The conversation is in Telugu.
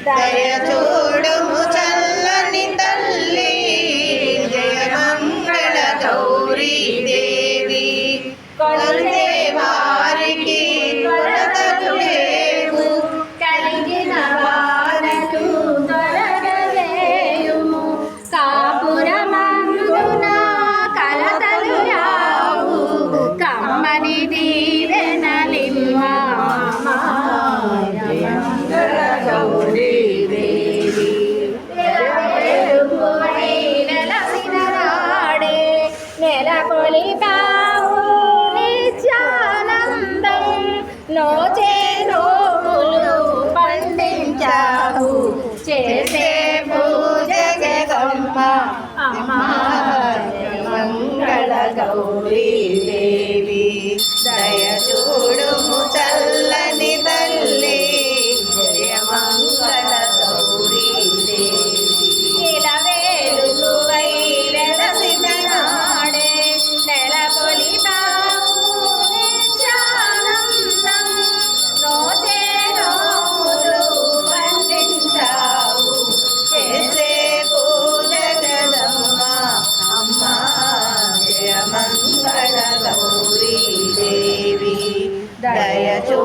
దయ చూడుము చల్లని తల్లి జయ మంగళ గౌరీ దేవి కొలిచే వారికి కొలతలు లేవు కలిగిన వారకు తొలగలేయుము కాపురమందున కలతలు రావు కమ్మని దీవెనలివ్వా జయ మంగళ గౌరీ దేవి నెలసిన నాడే నెలకొలిపావు నిత్యానందం నోచే నోములు పండించావు చేసే పూజ జగమ్మ అమ్మా జయ మంగళ గౌరీ దేవి దయ చూడుము చల్లని తల్లి జయ మంగళ గౌరీ దేవి ఇలవేలువై వెలసిన నాడే నెలకొలిపావు నిత్యానందం నోచే నోములు పండించావు చేసే పూజ జగమ్మ అమ్మా జయ మంగళ గౌరీ దేవి దయ చూ